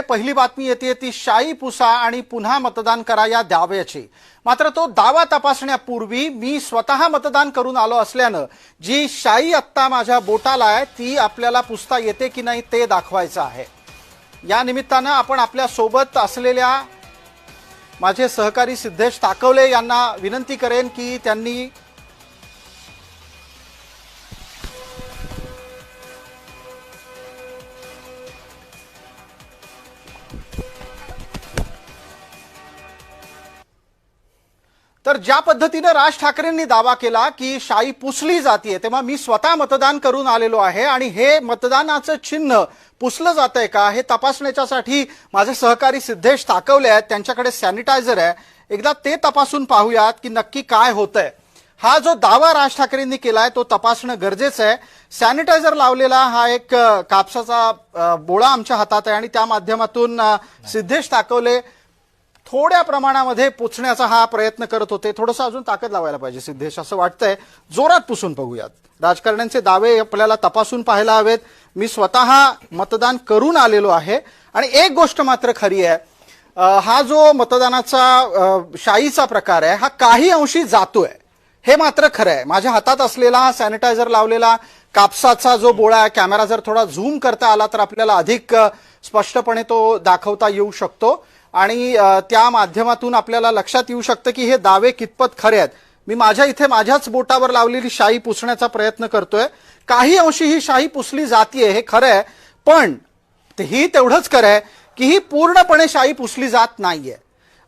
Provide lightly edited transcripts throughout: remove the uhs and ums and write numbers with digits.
पहिली बातमी येते ती शाई पुसा आणि पुन्हा मतदान करा या दाव्याची। मात्र तो दावा तपासण्यापूर्वी मी स्वतः मतदान करून आलो असल्यानं जी शाई आत्ता माझ्या बोटाला आहे ती आपल्याला पुसता येते की नाही ते दाखवायचं आहे। या निमित्तानं आपण आपल्या सोबत असलेल्या माझे सहकारी सिद्धेश ताकवले यांना विनंती करेन की त्यांनी तर ज्या पद्धतीने राज ठाकरेंनी दावा केला की शाई पुसली जाते तेव्हा मी स्वतः मतदान करून आलेलो आहे आणि हे मतदानाचं चिन्ह पुसलं जातंय का हे तपासण्यासाठी माझे सहकारी सिद्धेश ताकवले आहेत। त्यांच्याकडे सॅनिटायझर आहे, एकदा ते तपासून पाहूयात की नक्की काय होतंय। हा जो दावा राज ठाकरेंनी केलाय तो तपासणं गरजेचं आहे। सॅनिटायझर लावलेला हा एक कापसाचा बोळा आमच्या हातात आहे आणि त्या माध्यमातून सिद्धेश ताकवले थोड्या प्रमाणामध्ये पुसण्याचा हा प्रयत्न करत होते। थोडंसं अजून ताकद लावायला पाहिजे सिद्धेश असं वाटतंय। जोरात पुसून बघूयात। राजकारण्यांचे दावे आपल्याला तपासून पाहायला हवेत। मी स्वतः मतदान करून आलेलो आहे आणि एक गोष्ट मात्र खरी आहे, हा जो मतदानाचा शाईचा प्रकार आहे हा काही अंशी जातोय हे मात्र खरं आहे। माझ्या हातात असलेला हा सॅनिटायझर लावलेला कापसाचा जो बोळा आहे, कॅमेरा जर थोडा झूम करता आला तर आपल्याला अधिक स्पष्टपणे तो दाखवता येऊ शकतो आणि त्या माध्यमातून आपल्याला लक्षात येऊ शकतं की हे दावे कितपत खरे आहेत। मी माझ्या इथे माझ्याच बोटावर लावलेली शाई पुसण्याचा प्रयत्न करतोय। काही अंशी ही शाई पुसली जातीये हे खरं आहे, पण ही तेवढंच खरं आहे की ही पूर्णपणे शाई पुसली जात नाहीये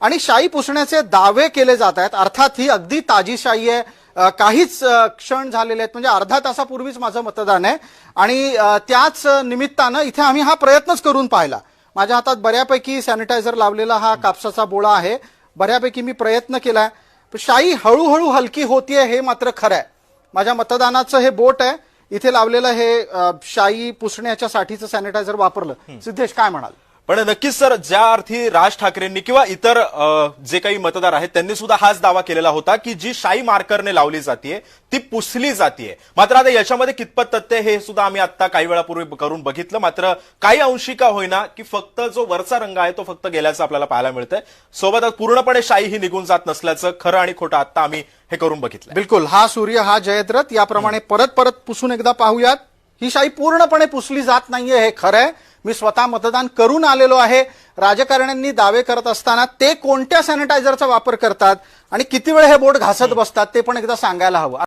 आणि शाई पुसण्याचे दावे केले जात आहेत। अर्थात ही अगदी ताजी शाई आहे, काहीच क्षण झालेले आहेत, म्हणजे अर्धा तासापूर्वीच माझं मतदान आहे आणि त्याच निमित्तानं इथे आम्ही हा प्रयत्नच करून पाहिला। माझ्या हातात बऱ्यापैकी सॅनिटायझर लावलेला हा कापसाचा बोळा आहे, बऱ्यापैकी मी प्रयत्न केलाय, पण शाई हळूहळू हलकी होतीये हे मात्र खरं आहे। माझ्या मतदानाचं हे बोट आहे, इथे लावलेलं हे शाई पुसण्याच्यासाठीचं सॅनिटायझर वापरलं। सिद्धेश काय म्हणाल? पण नक्कीच सर, ज्या अर्थी राज ठाकरेंनी किंवा इतर जे काही मतदार आहेत त्यांनी सुद्धा हाच दावा केलेला होता की जी शाई मार्करने लावली जाते ती पुसली जाते। मात्र आता याच्यामध्ये कितपत तथ्य हे सुद्धा आम्ही आता काही वेळापूर्वी करून बघितलं। मात्र काही अंशी का होईना की फक्त जो वरचा रंग आहे तो फक्त गेल्याचं आपल्याला पाहायला मिळतंय। सोबतच पूर्णपणे शाई ही निघून जात नसल्याचं खरं आणि खोटं आता आम्ही हे करून बघितलं। बिलकुल, हा सूर्य हा जयद्रथ याप्रमाणे परत परत पुसून एकदा पाहूयात। ही शाई पूर्णपणे पुसली जात नाहीये हे खरं आहे। मी स्वतः मतदान करून आलेलो आहे। राजकारण्यांनी दावे करत असताना ते कोणत्या सॅनिटायझरचा वापर करतात आणि किती वेळ हे बोट घासत बसतात ते पण एकदा सांगायला हवं।